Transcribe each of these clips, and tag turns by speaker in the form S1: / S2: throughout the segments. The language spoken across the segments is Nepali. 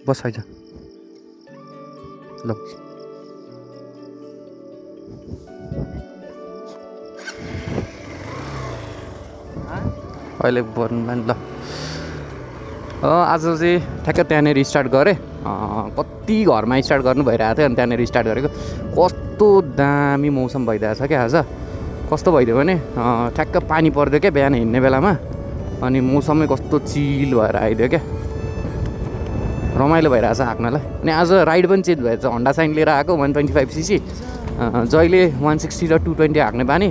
S1: बस आइज ल अहिले भन्नु ल आज चाहिँ ठ्याक्क त्यहाँनिर स्टार्ट गरेँ कति घरमा स्टार्ट गर्नु भइरहेको थियो अनि त्यहाँनिर स्टार्ट गरेको कस्तो दामी मौसम भइरहेछ क्या आज कस्तो भइदियो भने ठ्याक्क पानी पर्दियो क्या बिहान हिँड्ने बेलामा अनि मौसमै कस्तो चिल भएर आइदियो क्या रमाइलो भइरहेछ हाँक्नलाई अनि आज राइड पनि चेन्ज भएछ होन्डा साइन लिएर आएको 125cc जहिले 160 र 220 हाँक्ने बानी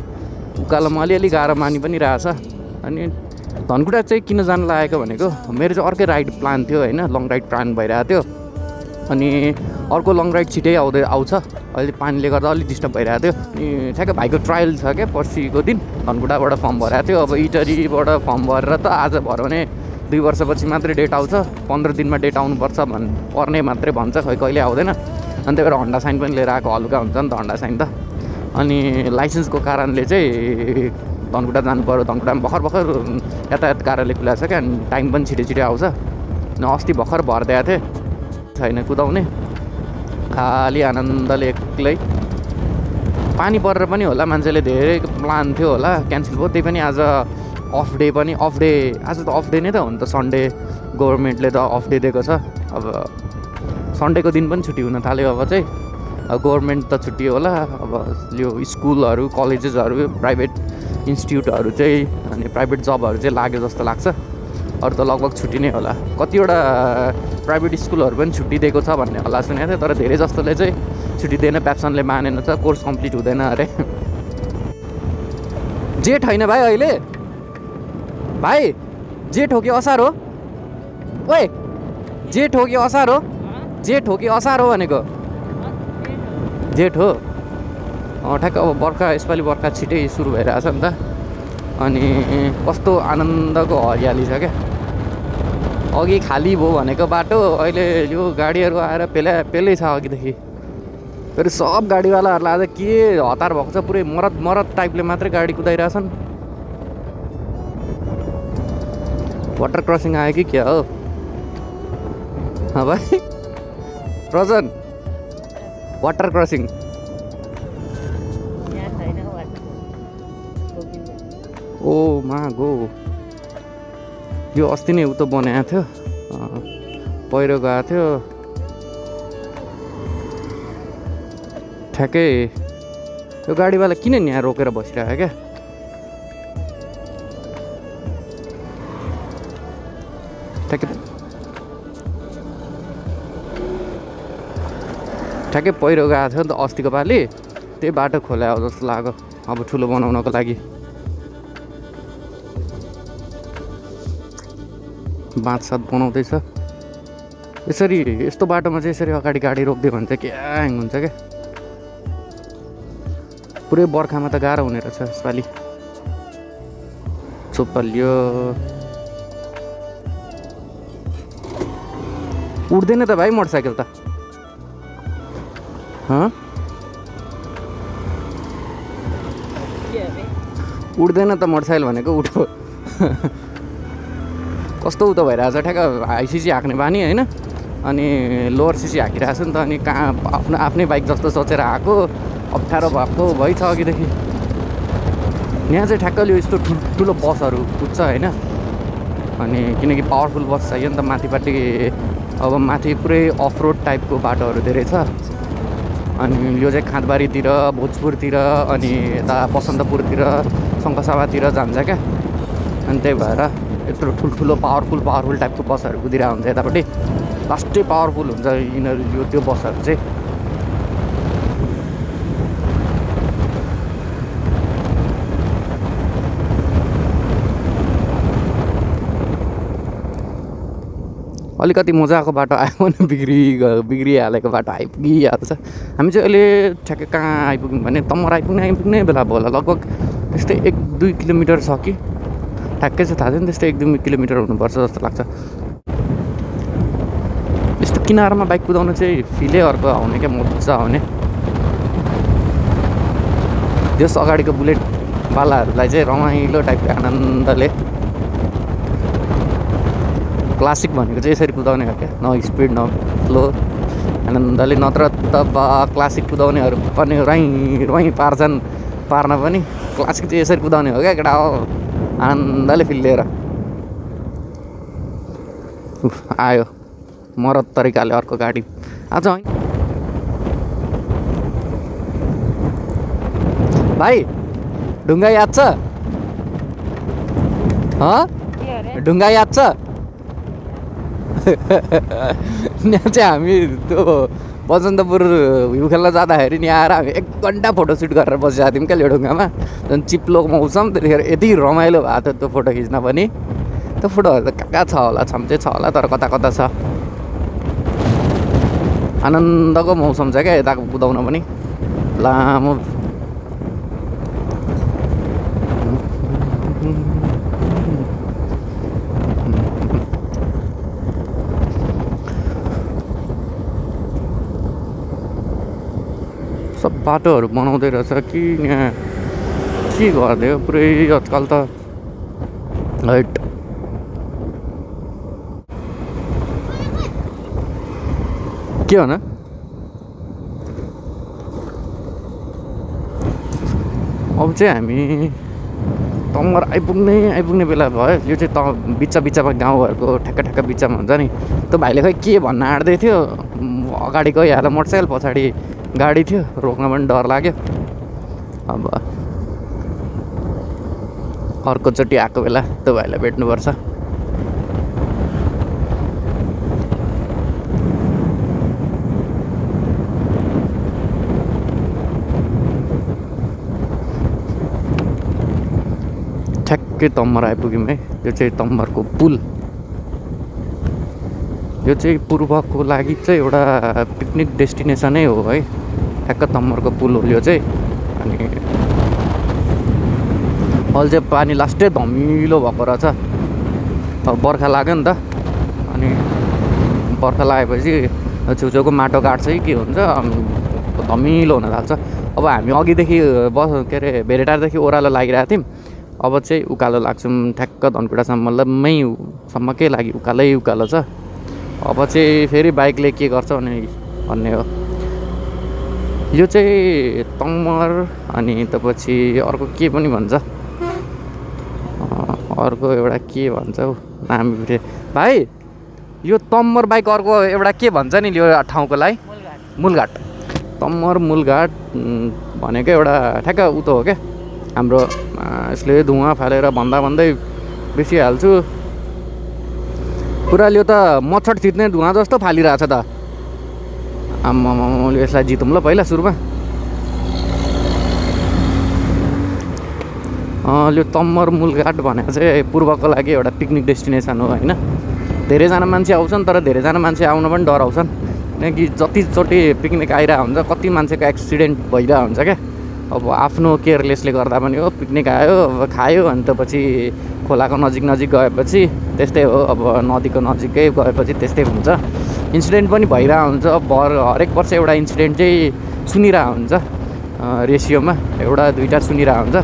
S1: उकालोमा अलिअलि गाह्रो मानि पनि रहेछ अनि धनकुटा चाहिँ किन जान लागेको भनेको मेरो चाहिँ अर्कै राइड प्लान थियो होइन लङ राइड प्लान भइरहेको थियो अनि अर्को लङ राइड छिटै आउँछ अहिले पानीले गर्दा अलिक डिस्टर्ब भइरहेको थियो अनि ठ्याक्क भाइको ट्रायल छ क्या पर्सिको दिन धनकुटाबाट फर्म भरेको थियो अब इटरीबाट फर्म भरेर त आज भर्यो भने 2 वर्षपछि मात्रै डेट आउँछ 15 दिनमा डेट आउनुपर्छ पर्ने मात्रै भन्छ खै कहिले आउँदैन अनि त्यही भएर होन्डा साइन पनि लिएर आएको हल्का हुन्छ नि त होन्डा साइन त अनि लाइसेन्सको कारणले चाहिँ धनकुटा जानु पऱ्यो धनकुटामा भर्खर यातायात कार्यालय खुला छ क्या अनि टाइम पनि छिटै आउँछ अनि अस्ति भर्खर भरिदिएको थिएँ छैन कुदाउने खालि आनन्दले एक्लै पानी परेर पनि होला मान्छेले धेरै प्लान थियो होला क्यान्सल भयो त्यही पनि आज अफ डे आज त अफ डे नै त हो नि त सन्डे गभर्मेन्टले त अफ डे दिएको छ अब सन्डेको दिन पनि छुट्टी हुन थाल्यो अब चाहिँ गभर्मेन्ट त छुट्टी होला अब यो स्कुलहरू कलेजेसहरू प्राइभेट इन्स्टिट्युटहरू चाहिँ अनि प्राइभेट जबहरू चाहिँ लाग्यो जस्तो लाग्छ अरू त लगभग छुट्टी नै होला कतिवटा प्राइभेट स्कुलहरू पनि छुट्टी दिएको छ भन्ने होला सुनेको थियो तर धेरै जस्तोले चाहिँ छुट्टी दिएन प्याप्सनले मानेन छ कोर्स कम्प्लिट हुँदैन अरे जेठ होइन भाइ अहिले भाइ जेठ हो कि असार हो ओए जेठ हो कि असार हो जेठ हो कि असार हो भनेको जेठ हो ठ्याक्क अब बर्खा यसपालि बर्खा छिटै सुरु भइरहेछ नि त अनि कस्तो आनन्दको हरियाली छ क्या अघि खाली भयो भनेको बाटो अहिले यो गाडीहरू आएर पेलै छ अघिदेखि फेरि सब गाडीवालाहरूलाई आज के हतार भएको छ पुरै मरद टाइपले मात्रै गाडी कुदाइरहेछन् वाटर क्रसिङ आयो कि क्या हो भाइ प्रजन वाटर क्रसिङ ओ मा गो यो अस्ति नै उतो बनाएको थियो पहिरो गएको थियो ठ्याक्कै यो गाडीवाला किन नि यहाँ रोकेर बसिरहेको क्या ठ्याक्कै पहिरो गएको थियो नि त अस्तिको पालि त्यही बाटो खोल्या हो जस्तो लाग्यो अब ठुलो बनाउनको लागि बाँधसाथ बनाउँदैछ यसरी यस्तो बाटोमा चाहिँ यसरी अगाडि गाडी रोकिदियो भने चाहिँ क्याङ हुन्छ क्या पुरै बर्खामा त गाह्रो हुने रहेछ यसपालि चोपलियो उड्दैन त भाइ मोटरसाइकल त उड्दैन त मोटरसाइकल भनेको उठ्यो कस्तो उतो भइरहेछ ठ्याक्क हाई सिसी हाँक्ने बानी होइन अनि लोवर सिसी हाँकिरहेछ नि त अनि कहाँ आफ्नै बाइक जस्तो सोचेर आएको अप्ठ्यारो भएको भइछ अघिदेखि यहाँ चाहिँ ठ्याक्क यो यस्तो ठुल्ठुलो बसहरू कुद्छ होइन अनि किनकि पावरफुल बस चाहियो नि त माथिपट्टि अब माथि पुरै अफ रोड टाइपको बाटोहरू धेरै छ अनि यो चाहिँ खाँदबारीतिर भोजपुरतिर अनि यता बसन्तपुरतिर शङ्खसभातिर जान्छ क्या अनि त्यही भएर यत्रो ठुल्ठुलो पावरफुल टाइपको बसहरू कुदिरहेको हुन्छ यतापट्टि लास्टै पावरफुल हुन्छ यिनीहरू त्यो बसहरू चाहिँ अलिकति मजाको बाटो आयो भने बिग्रिहालेको बाटो आइपुगिहाल्छ हामी चाहिँ अहिले ठ्याक्कै कहाँ आइपुग्यौँ भने तमर आइपुग्ने बेला भयो होला लगभग त्यस्तै 1-2 किलोमिटर छ कि ठ्याक्कै चाहिँ थाहा छैन त्यस्तै 1-2 किलोमिटर हुनुपर्छ जस्तो लाग्छ यस्तो किनारमा बाइक कुदाउनु चाहिँ फिलै अर्को आउने क्या मजा आउने जस अगाडिको बुलेटवालाहरूलाई चाहिँ रमाइलो टाइपको आनन्दले क्लासिक भनेको चाहिँ यसरी कुदाउने हो क्या, न स्पिड न स्लो आनन्दले। नत्र त क्लासिक कुदाउनेहरू पनि रोइ पार्छन्, पार्न पनि। क्लासिक चाहिँ यसरी कुदाउने हो क्या केटा, हो आनन्दले फिल लिएर। आयो मरद तरिकाले अर्को गाडी आज। भाइ ढुङ्गा याद छ? ढुङ्गा याद छ? यहाँ चाहिँ हामी त्यो बसन्तपुर हिउँ खेल्न जाँदाखेरि नि आएर हामी 1 घन्टा फोटोसुट गरेर बसिरहेको थियौँ क्या यो ढुङ्गामा। झन् चिप्लो मौसम, त्यतिखेर यति रमाइलो भएको थियो त्यो फोटो खिच्न पनि। त्यो फोटोहरू त कहाँ छ होला, छम्चे छ होला, तर कता कता छ। आनन्दको मौसम छ क्या यताको कुदाउन पनि। लामो सब बाटोहरू बनाउँदै रहेछ कि यहाँ के गरिदियो पुरै आजकल त। हाइट के भन? अब चाहिँ हामी तमर आइपुग्ने बेला भयो। यो चाहिँ बिचमा गाउँहरूको ठ्याक्क बिचमा हुन्छ नि। त्यो भाइले खै के भन्न आँट्दै थियो, अगाडि गइहाल्यो मोटरसाइकल, पछाडि गाडी थियो, रोक्न पनि डर लाग्यो। अब अर्कोचोटि आएको बेला त्यो भाइलाई भेट्नुपर्छ। ठ्याक्कै तम्मर आइपुग्यौँ है। यो चाहिँ तम्मरको पुल। यो चाहिँ पूर्वको लागि चाहिँ एउटा पिकनिक डेस्टिनेसनै हो है। ठ्याक्क तम्मरको पुल हो यो चाहिँ। अनि अहिले चाहिँ पानी लास्टै धमिलो भएको रहेछ। अब बर्खा लाग्यो नि त, अनि बर्खा लागेपछि छेउछेउको माटो काट्छ कि के हुन्छ, धमिलो हुन थाल्छ। अब हामी अघिदेखि के अरे भेरेटारदेखि ओह्रालो लागिरहेको थियौँ। अब चाहिँ उकालो लाग्छौँ ठ्याक्क धनकुटासम्मकै लागि उकालो छ। अब चाहिँ फेरि बाइकले के गर्छ भन्ने हो। यो चाहिँ तम्मर अनि त्यसपछि अर्को के पनि भन्छ, अर्को एउटा के भन्छ हौ नाम बिर्सेँ भाइ। यो तम्मर बाइक अर्को एउटा के भन्छ नि यो ठाउँको लागि? मूलघाट। तम्मर मूलघाट भनेको एउटा ठ्याक्क उतो हो क्या हाम्रो। यसले धुवाँ फालेर भन्दै बिर्सिहाल्छु। पुरा यो त मच्छर थिच्ने धुवाँ जस्तो फालिरहेछ त। आम्मामा यसलाई जितौँ ल पहिला सुरुमा। यो तम्मर मूलघाट भनेको चाहिँ पूर्वको लागि एउटा पिकनिक डेस्टिनेसन हो होइन। धेरैजना मान्छे आउँछन्, तर धेरैजना मान्छे आउन पनि डराउँछन् किनकि जतिचोटि पिकनिक आइरहेको हुन्छ कति मान्छेको एक्सिडेन्ट भइरहेको हुन्छ क्या। अब आफ्नो केयरलेसले गर्दा पनि हो। पिकनिक आयो, अब खायो, अनि त्यसपछि खोलाको नजिक गएपछि त्यस्तै हो। अब नदीको नजिकै गएपछि त्यस्तै हुन्छ। इन्सिडेन्ट पनि भइरहेको हुन्छ। हरेक वर्ष एउटा इन्सिडेन्ट चाहिँ सुनिरहेको हुन्छ, रेसियोमा एउटा दुईवटा सुनिरहेको हुन्छ।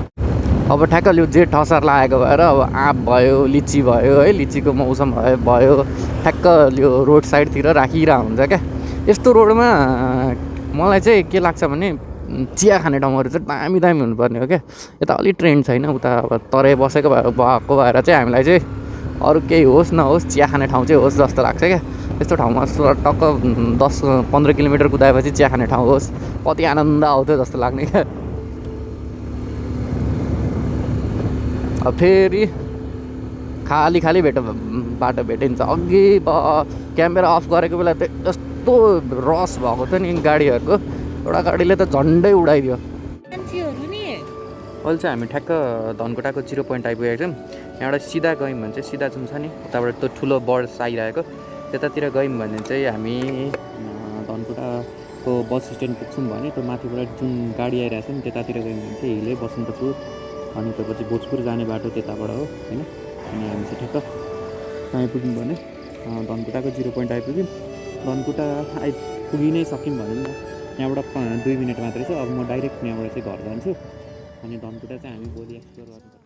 S1: अब ठ्याक्क यो जेठ असार लागेको भएर अब आँप भयो, लिची भयो है, लिचीको मौसम भयो। ठ्याक्क यो रोड साइडतिर राखिरहेको हुन्छ क्या। यस्तो रोडमा मलाई चाहिँ के लाग्छ भने चिया खाने ठाउँहरू चाहिँ दामी हुनुपर्ने हो क्या। यता अलिक ट्रेन्ड छैन उता। अब तराई बसेको भएको भएर चाहिँ हामीलाई चाहिँ अरू केही होस् नहोस् चिया खाने ठाउँ चाहिँ होस् जस्तो लाग्छ क्या। यस्तो ठाउँमा टक्क 10-15 किलोमिटर कुदाएपछि चिया खाने ठाउँ होस्, कति आनन्द आउँथ्यो जस्तो लाग्ने क्या। अब फेरि खाली बाटो भेटिन्छ। अघि क्यामेरा अफ गरेको बेला त यस्तो रस भएको थियो नि गाडीहरूको, एउटा गाडीले त झन्डै उडाइदियो। अहिले चाहिँ हामी ठ्याक्क धनकुटाको 0 पोइन्ट आइपुगेको छौँ। यहाँबाट सिधा गयौँ भने चाहिँ सिधा जुन छ नि उताबाट त्यो ठुलो बस आइरहेको त्यतातिर गयौँ भने चाहिँ हामी धनकुटाको बस स्ट्यान्ड पुग्छौँ भने त्यो माथिबाट जुन गाडी आइरहेको छ नि त्यतातिर गयौँ भने चाहिँ हिले बसन्तपुर अनि त्यसपछि भोजपुर जाने बाटो त्यताबाट हो होइन। अनि हामी चाहिँ ठ्याक्क आइपुग्यौँ भने धनकुटाको 0 पोइन्ट आइपुग्यौँ। धनकुटा आइपुगि नै सक्यौँ भने यहाँबाट 2 मिनट मात्रै छ। अब म डाइरेक्ट यहाँबाट चाहिँ घर जान्छु अनि धनकुटा चाहिँ हामी भोलि एक्सप्लोर गर्छौँ।